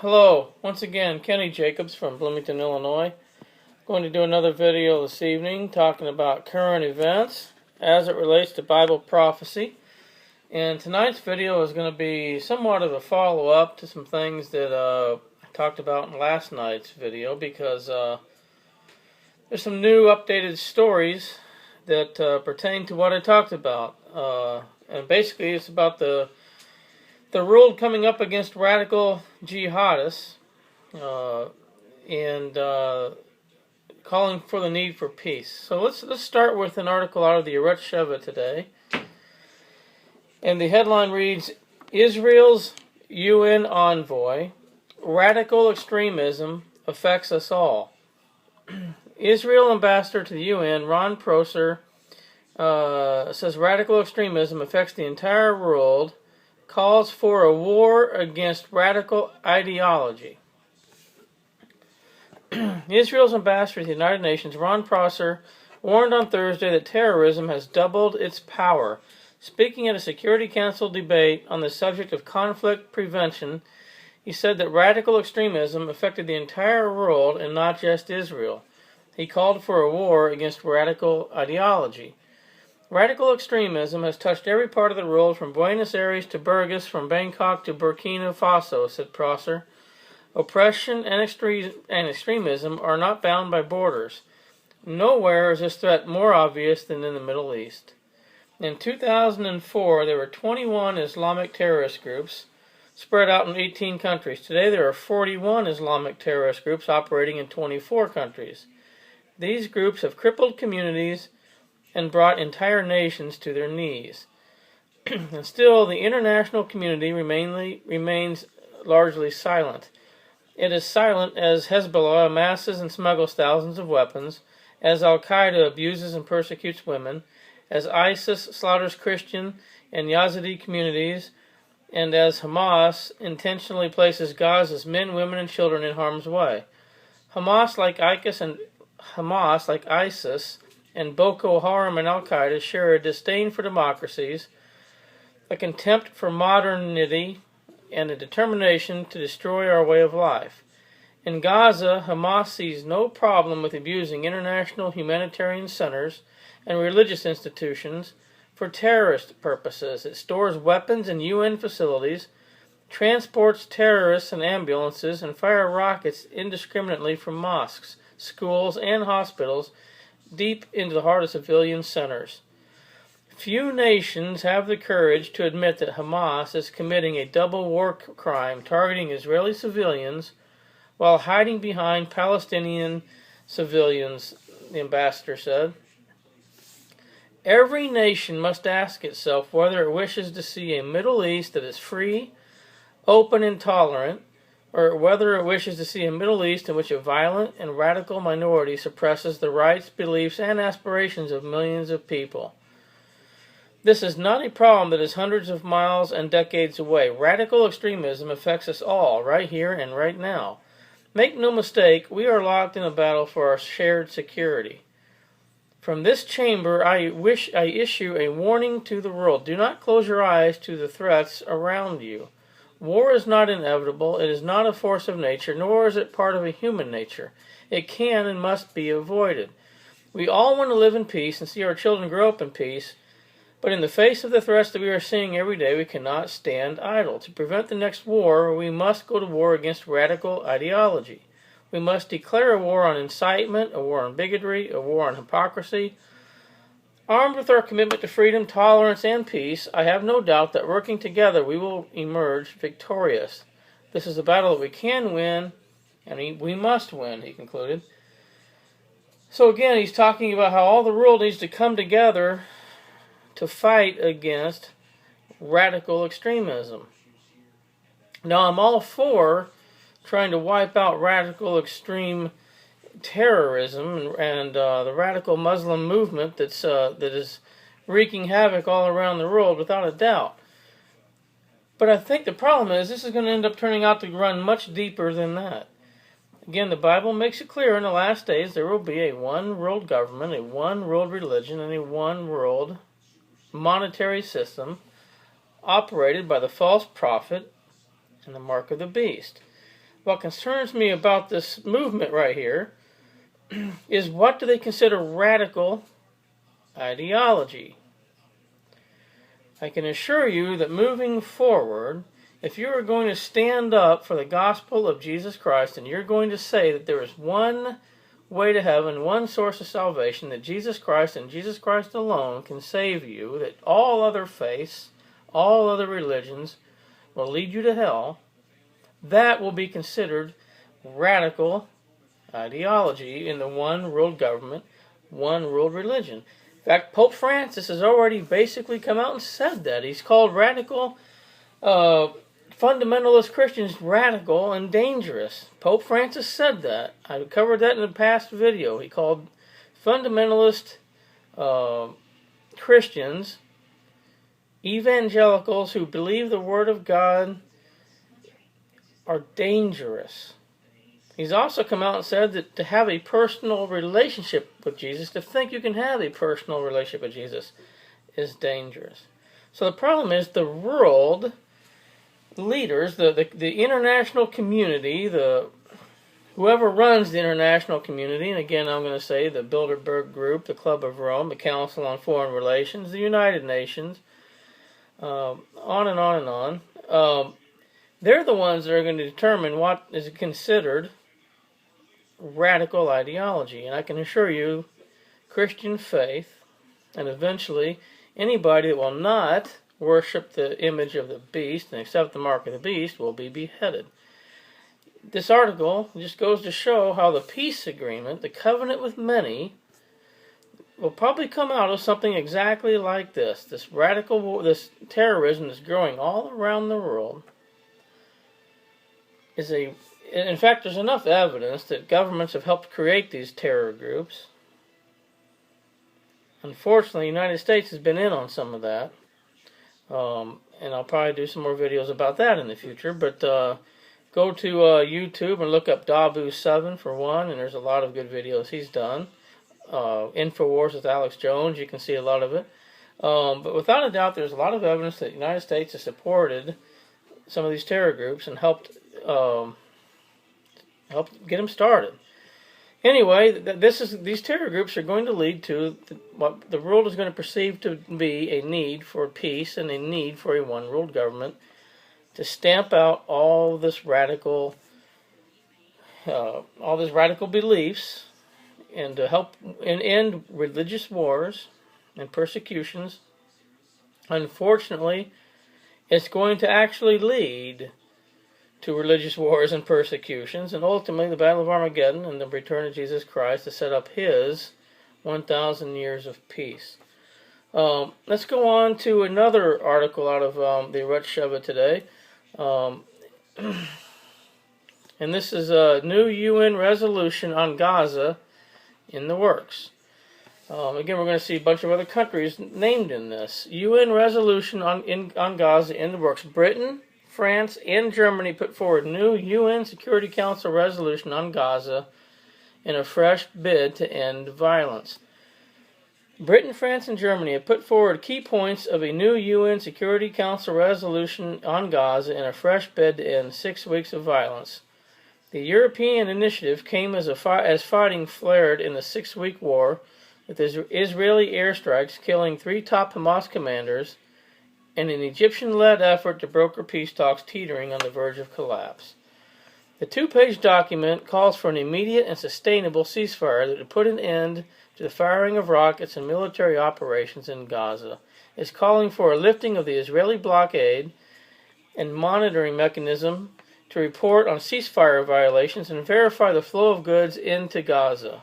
Hello, once again, Kenny Jacobs from Bloomington, Illinois. Going to do another video this evening talking about current events as it relates to Bible prophecy. And tonight's video is going to be somewhat of a follow-up to some things that I talked about in last night's video, because there's some new updated stories that pertain to what I talked about. And basically it's about the world coming up against radical jihadists and calling for the need for peace. So let's start with an article out of the Extremists today. And the headline reads, Israel's UN envoy, radical extremism affects us all. Israel ambassador to the UN, Ron Prosser, says radical extremism affects the entire world, calls for a war against radical ideology. Israel's ambassador to the United Nations, Ron Prosser, warned on Thursday that terrorism has doubled its power. Speaking at a Security Council debate on the subject of conflict prevention, he said that radical extremism affected the entire world and not just Israel. He called for a war against radical ideology. Radical extremism has touched every part of the world, from Buenos Aires to Burgos, from Bangkok to Burkina Faso, said Prosser. Oppression and extremism are not bound by borders. Nowhere is this threat more obvious than in the Middle East. In 2004, there were 21 Islamic terrorist groups spread out in 18 countries. Today, there are 41 Islamic terrorist groups operating in 24 countries. These groups have crippled communities and brought entire nations to their knees. And still, the international community remains largely silent. It is silent as Hezbollah amasses and smuggles thousands of weapons, as Al-Qaeda abuses and persecutes women, as ISIS slaughters Christian and Yazidi communities, and as Hamas intentionally places Gaza's men, women, and children in harm's way. Hamas, like ISIS, and Boko Haram and Al-Qaeda share a disdain for democracies, a contempt for modernity, and a determination to destroy our way of life. In Gaza, Hamas sees no problem with abusing international humanitarian centers and religious institutions for terrorist purposes. It stores weapons in UN facilities, transports terrorists in ambulances, and fires rockets indiscriminately from mosques, schools, and hospitals deep into the heart of civilian centers. Few nations have the courage to admit that Hamas is committing a double war crime, targeting Israeli civilians while hiding behind Palestinian civilians, the ambassador said. Every nation must ask itself whether it wishes to see a Middle East that is free, open, and tolerant, or whether it wishes to see a Middle East in which a violent and radical minority suppresses the rights, beliefs, and aspirations of millions of people. This is not a problem that is hundreds of miles and decades away. Radical extremism affects us all, right here and right now. Make no mistake, we are locked in a battle for our shared security. From this chamber, I issue a warning to the world. Do not close your eyes to the threats around you. War is not inevitable, it is not a force of nature, nor is it part of a human nature. It can and must be avoided. We all want to live in peace and see our children grow up in peace, but in the face of the threats that we are seeing every day, we cannot stand idle. To prevent the next war, we must go to war against radical ideology. We must declare a war on incitement, a war on bigotry, a war on hypocrisy. Armed with our commitment to freedom, tolerance, and peace, I have no doubt that working together we will emerge victorious. This is a battle that we can win, and we must win, he concluded. So again, he's talking about how all the world needs to come together to fight against radical extremism. Now, I'm all for trying to wipe out radical extreme terrorism and the radical Muslim movement that is wreaking havoc all around the world, without a doubt. But I think the problem is this is going to end up turning out to run much deeper than that. Again, the Bible makes it clear in the last days there will be a one world government, a one world religion, and a one world monetary system operated by the false prophet and the mark of the beast. what concerns me about this movement right here is, what do they consider radical ideology? I can assure you that moving forward, if you are going to stand up for the gospel of Jesus Christ, and you're going to say that there is one way to heaven, one source of salvation, that Jesus Christ and Jesus Christ alone can save you, that all other faiths, all other religions will lead you to hell, that will be considered radical ideology in the one world government, one world religion. In fact, Pope Francis has already basically come out and said that. He's called radical, fundamentalist Christians radical and dangerous. Pope Francis said that. I covered that in a past video. He called fundamentalist Christians, evangelicals who believe the Word of God, are dangerous. He's also come out and said that to have a personal relationship with Jesus, to think you can have a personal relationship with Jesus, is dangerous. So the problem is, the world leaders, the international community, whoever runs the international community, and again I'm going to say the Bilderberg Group, the Club of Rome, the Council on Foreign Relations, the United Nations, on and on and on, they're the ones that are going to determine what is considered radical ideology. And I can assure you, Christian faith, and eventually anybody that will not worship the image of the beast and accept the mark of the beast will be beheaded. This article just goes to show how the peace agreement, the covenant with many, will probably come out of something exactly like this. This radical, this terrorism that's growing all around the world is a... In fact, there's enough evidence that governments have helped create these terror groups. Unfortunately, the United States has been in on some of that. And I'll probably do some more videos about that in the future. But go to YouTube and look up Dabu7 for one, and there's a lot of good videos he's done. Infowars with Alex Jones, you can see a lot of it. But without a doubt, there's a lot of evidence that the United States has supported some of these terror groups and helped get them started. Anyway, these terror groups are going to lead to what the world is going to perceive to be a need for peace and a need for a one world government to stamp out all these radical beliefs, and to help end religious wars and persecutions. Unfortunately, it's going to actually lead to religious wars and persecutions, and ultimately the Battle of Armageddon and the return of Jesus Christ to set up His 1,000 years of peace. Let's go on to another article out of the Rutsheva today. And this is a new UN resolution on Gaza in the works. Again, we're going to see a bunch of other countries named in this. UN resolution on Gaza in the works. Britain, France, and Germany put forward new UN Security Council resolution on Gaza in a fresh bid to end violence. Britain, France, and Germany have put forward key points of a new UN Security Council resolution on Gaza in a fresh bid to end 6 weeks of violence. The European initiative came as fighting flared in the 6-week war, with Israeli airstrikes killing 3 top Hamas commanders, and an Egyptian-led effort to broker peace talks teetering on the verge of collapse. The 2-page document calls for an immediate and sustainable ceasefire that would put an end to the firing of rockets and military operations in Gaza. It's calling for a lifting of the Israeli blockade and monitoring mechanism to report on ceasefire violations and verify the flow of goods into Gaza.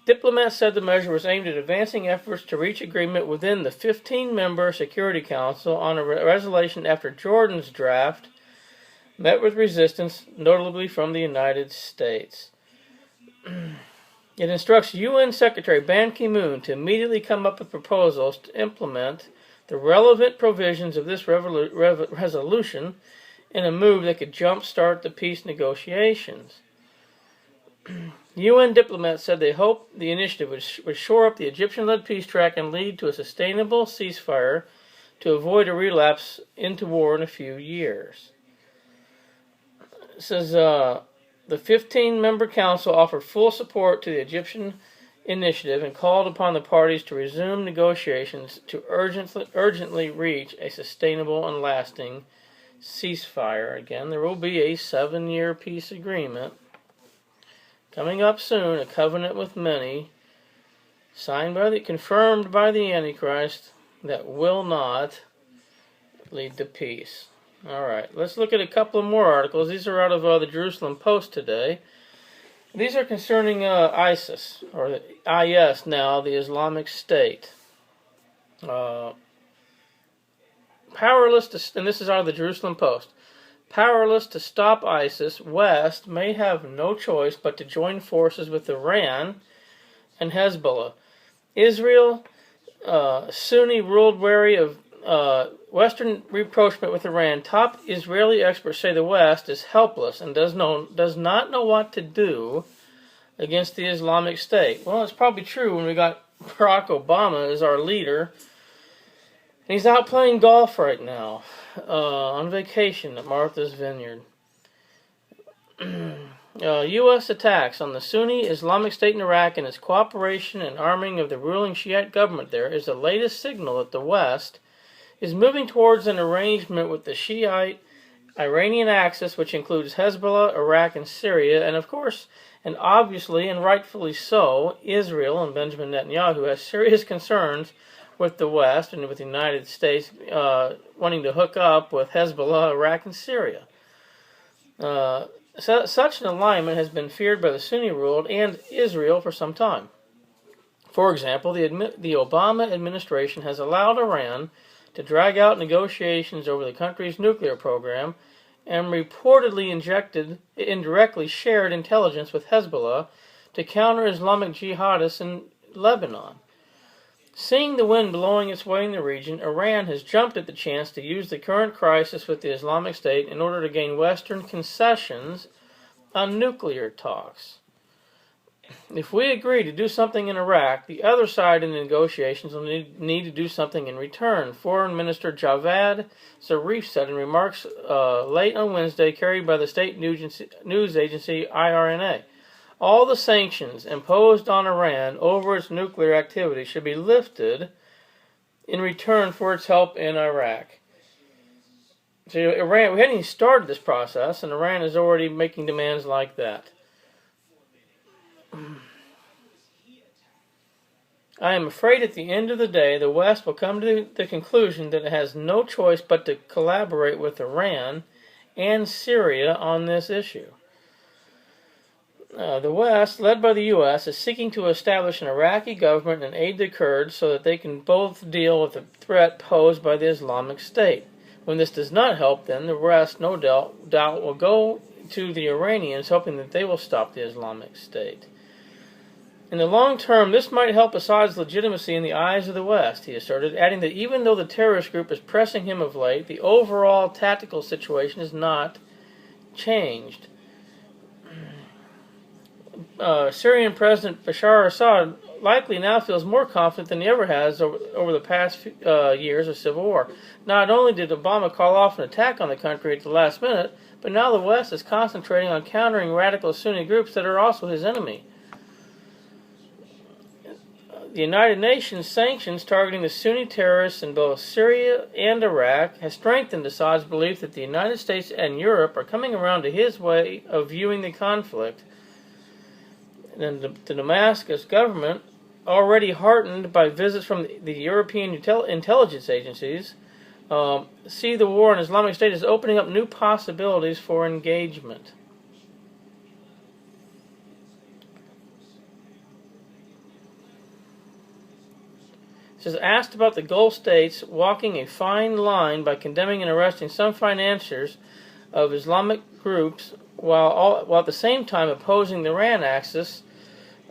Diplomats said the measure was aimed at advancing efforts to reach agreement within the 15-member Security Council on a resolution after Jordan's draft met with resistance, notably from the United States. It instructs UN Secretary Ban Ki-moon to immediately come up with proposals to implement the relevant provisions of this resolution in a move that could jumpstart the peace negotiations. UN diplomats said they hoped the initiative would shore up the Egyptian-led peace track and lead to a sustainable ceasefire to avoid a relapse into war in a few years. It says the 15-member council offered full support to the Egyptian initiative and called upon the parties to resume negotiations to urgently reach a sustainable and lasting ceasefire. Again, there will be a 7-year peace agreement coming up soon, a covenant with many, confirmed by the Antichrist, that will not lead to peace. All right, let's look at a couple of more articles. These are out of the Jerusalem Post today. These are concerning ISIS, or the IS now, the Islamic State. Powerless to, and this is out of the Jerusalem Post. Powerless to stop ISIS, West may have no choice but to join forces with Iran and Hezbollah. Israel, Sunni ruled wary of Western rapprochement with Iran. Top Israeli experts say the West is helpless and does not know what to do against the Islamic State. Well, it's probably true when we got Barack Obama as our leader. And he's out playing golf right now, on vacation at Martha's Vineyard. U.S. attacks on the Sunni Islamic State in Iraq and its cooperation and arming of the ruling Shiite government there is the latest signal that the West is moving towards an arrangement with the Shiite Iranian axis, which includes Hezbollah, Iraq, and Syria, and of course, and obviously and rightfully so, Israel and Benjamin Netanyahu has serious concerns with the West and with the United States wanting to hook up with Hezbollah, Iraq, and Syria. Such an alignment has been feared by the Sunni-ruled and Israel for some time. For example, the Obama administration has allowed Iran to drag out negotiations over the country's nuclear program and reportedly indirectly shared intelligence with Hezbollah to counter Islamic jihadists in Lebanon. Seeing the wind blowing its way in the region, Iran has jumped at the chance to use the current crisis with the Islamic State in order to gain Western concessions on nuclear talks. If we agree to do something in Iraq, the other side in the negotiations will need to do something in return, Foreign Minister Javad Zarif said in remarks late on Wednesday carried by the state news agency IRNA. All the sanctions imposed on Iran over its nuclear activity should be lifted in return for its help in Iraq. So Iran, we hadn't even started this process, and Iran is already making demands like that. I am afraid at the end of the day, the West will come to the conclusion that it has no choice but to collaborate with Iran and Syria on this issue. The West, led by the U.S., is seeking to establish an Iraqi government and aid the Kurds so that they can both deal with the threat posed by the Islamic State. When this does not help, then the West, no doubt, will go to the Iranians, hoping that they will stop the Islamic State. In the long term, this might help Assad's legitimacy in the eyes of the West, he asserted, adding that even though the terrorist group is pressing him of late, the overall tactical situation has not changed. Syrian President Bashar Assad likely now feels more confident than he ever has over the past years of civil war. Not only did Obama call off an attack on the country at the last minute, but now the West is concentrating on countering radical Sunni groups that are also his enemy. The United Nations sanctions targeting the Sunni terrorists in both Syria and Iraq has strengthened Assad's belief that the United States and Europe are coming around to his way of viewing the conflict. And the Damascus government, already heartened by visits from the European intelligence agencies, see the war in Islamic State as opening up new possibilities for engagement. It says, asked about the Gulf states walking a fine line by condemning and arresting some financiers of Islamic groups while at the same time opposing the Iran axis,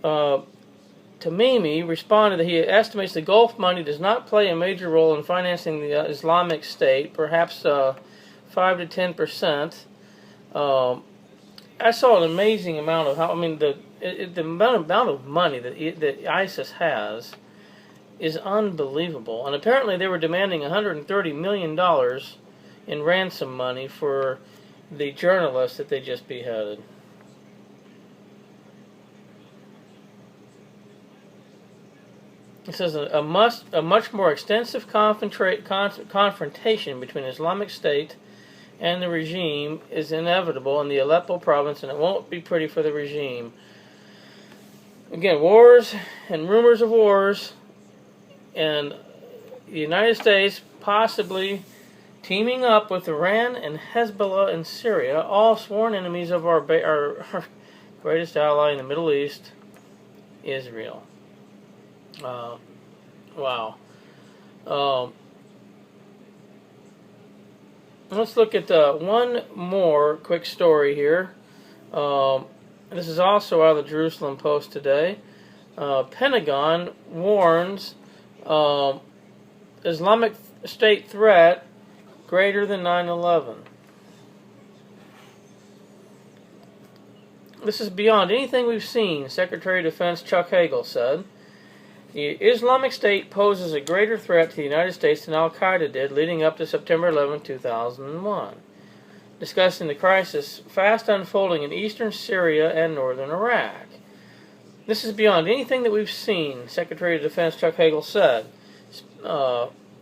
Tamimi responded that he estimates the Gulf money does not play a major role in financing the Islamic State, perhaps 5 to 10%. I saw an amazing amount of the amount of money that ISIS has is unbelievable. And apparently they were demanding $130 million in ransom money for the journalist that they just beheaded. It says a much more extensive confrontation between Islamic State and the regime is inevitable in the Aleppo province, and it won't be pretty for the regime. Again, wars and rumors of wars, and the United States possibly teaming up with Iran and Hezbollah in Syria, all sworn enemies of our greatest ally in the Middle East, Israel. Wow. Let's look at one more quick story here. This is also out of the Jerusalem Post today. Pentagon warns Islamic State threat greater than 9/11. This is beyond anything we've seen, Secretary of Defense Chuck Hagel said. The Islamic State poses a greater threat to the United States than Al-Qaeda did leading up to September 11, 2001, discussing the crisis fast unfolding in eastern Syria and northern Iraq. This is beyond anything that we've seen, Secretary of Defense Chuck Hagel said.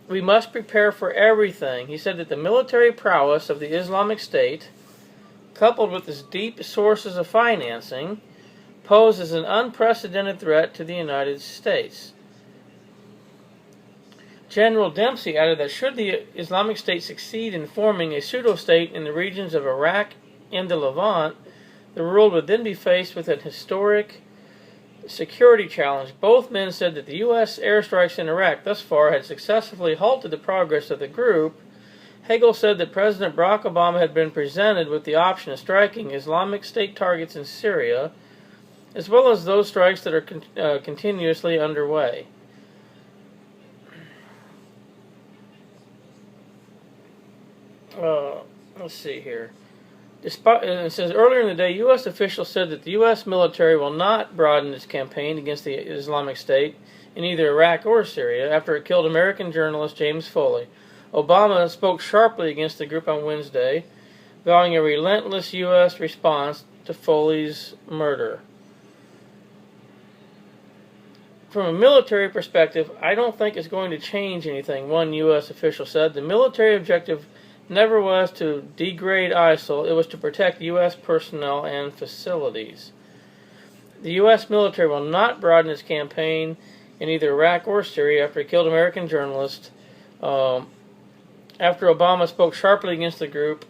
We must prepare for everything. He said that the military prowess of the Islamic State, coupled with its deep sources of financing, poses an unprecedented threat to the United States. General Dempsey added that should the Islamic State succeed in forming a pseudo-state in the regions of Iraq and the Levant, the world would then be faced with an historic security challenge. Both men said that the U.S. airstrikes in Iraq thus far had successfully halted the progress of the group. Hagel said that President Barack Obama had been presented with the option of striking Islamic State targets in Syria, as well as those strikes that are continuously underway. Let's see here. It says, earlier in the day, U.S. officials said that the U.S. military will not broaden its campaign against the Islamic State in either Iraq or Syria after it killed American journalist James Foley. Obama spoke sharply against the group on Wednesday, vowing a relentless U.S. response to Foley's murder. From a military perspective, I don't think it's going to change anything, one U.S. official said. The military objective never was to degrade ISIL, it was to protect U.S. personnel and facilities. The U.S. military will not broaden its campaign in either Iraq or Syria after it killed American journalists, after Obama spoke sharply against the group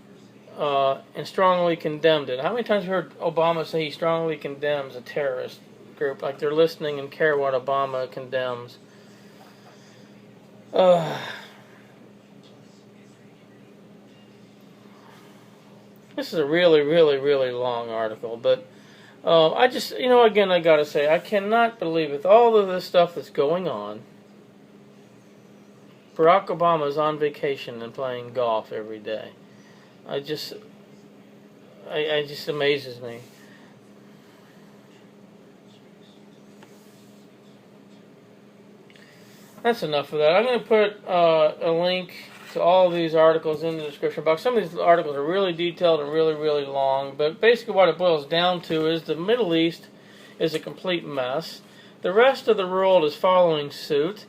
and strongly condemned it. How many times have you heard Obama say he strongly condemns a terrorist group, like they're listening and care what Obama condemns? This is a really, really, really long article, but I just, again, I gotta say, I cannot believe with all of this stuff that's going on, Barack Obama is on vacation and playing golf every day. It just amazes me. That's enough of that. I'm going to put a link to all of these articles in the description box. Some of these articles are really detailed and really, really long, but basically what it boils down to is the Middle East is a complete mess. The rest of the world is following suit.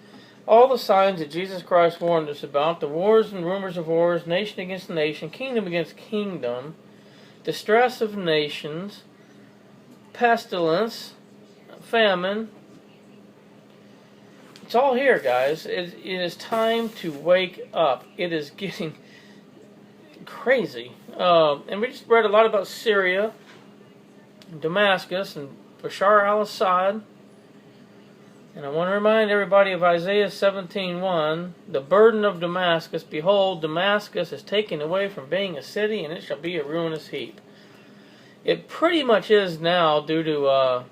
All the signs that Jesus Christ warned us about, the wars and rumors of wars, nation against nation, kingdom against kingdom, distress of nations, pestilence, famine. It's all here, guys. It is time to wake up. It is getting crazy. And we just read a lot about Syria, Damascus, and Bashar al-Assad. And I want to remind everybody of Isaiah 17:1, the burden of Damascus. Behold, Damascus is taken away from being a city, and it shall be a ruinous heap. It pretty much is now due to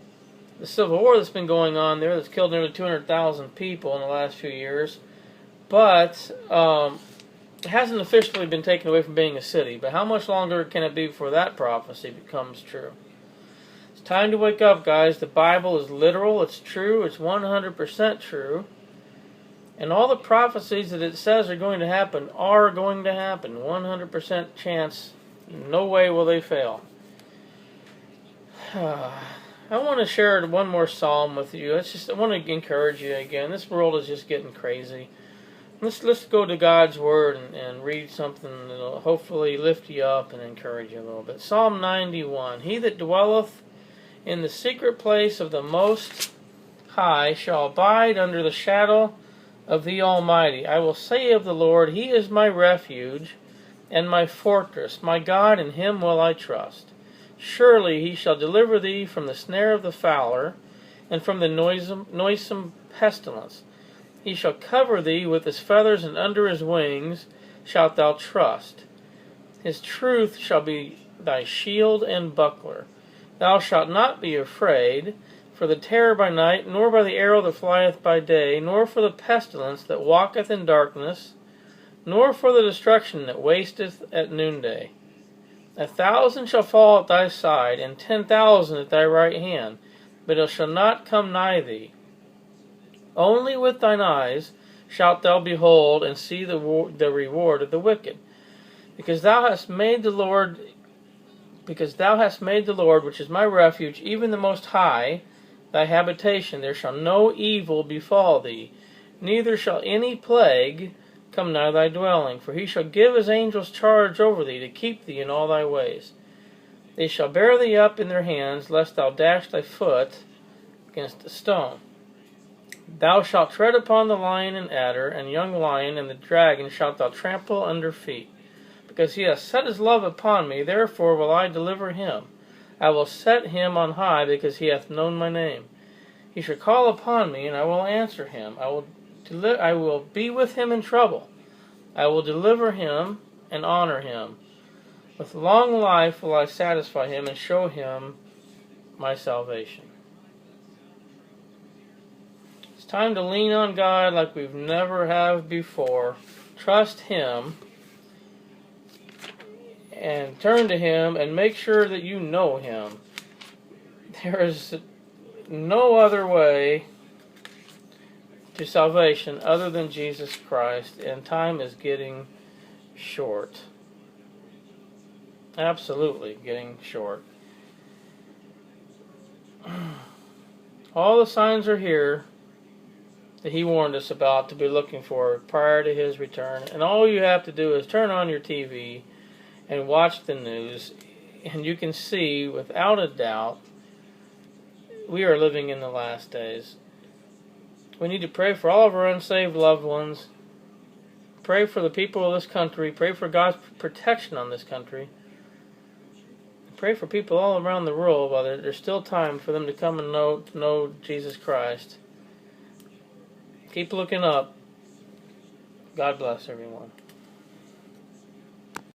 the civil war that's been going on there that's killed nearly 200,000 people in the last few years. But it hasn't officially been taken away from being a city. But how much longer can it be before that prophecy becomes true? It's time to wake up, guys. The Bible is literal. It's true. It's 100% true. And all the prophecies that it says are going to happen. 100% chance No way will they fail. I want to share one more psalm with you. I want to encourage you again. This world is just getting crazy. Let's go to God's Word and read something that will hopefully lift you up and encourage you a little bit. Psalm 91. He that dwelleth in the secret place of the Most High shall abide under the shadow of the Almighty. I will say of the Lord, He is my refuge and my fortress, my God, in Him will I trust. Surely He shall deliver thee from the snare of the fowler, and from the noisome pestilence. He shall cover thee with His feathers, and under His wings shalt thou trust. His truth shall be thy shield and buckler. Thou shalt not be afraid for the terror by night, nor by the arrow that flieth by day, nor for the pestilence that walketh in darkness, nor for the destruction that wasteth at noonday. 1,000 shall fall at thy side, and 10,000 at thy right hand, but it shall not come nigh thee. Only with thine eyes shalt thou behold and see the reward of the wicked. Because thou hast made the Lord, which is my refuge, even the Most High, thy habitation, there shall no evil befall thee, neither shall any plague come nigh thy dwelling. For He shall give His angels charge over thee, to keep thee in all thy ways. They shall bear thee up in their hands, lest thou dash thy foot against a stone. Thou shalt tread upon the lion and adder, and young lion, and the dragon shalt thou trample under feet. Because He hath set His love upon me, therefore will I deliver him. I will set him on high, because he hath known my name. He shall call upon me, and I will answer him. I will be with him in trouble. I will deliver him and honor him. With long life will I satisfy him and show him my salvation. It's time to lean on God like we've never have before. Trust Him and turn to Him and make sure that you know Him. There is no other way to salvation other than Jesus Christ, and time is getting short. Absolutely getting short. All the signs are here that He warned us about to be looking for prior to His return, and all you have to do is turn on your TV and watch the news, and you can see without a doubt we are living in the last days. We need to pray for all of our unsaved loved ones. Pray for the people of this country. Pray for God's protection on this country. Pray for people all around the world while there's still time for them to come and know Jesus Christ. Keep looking up. God bless everyone.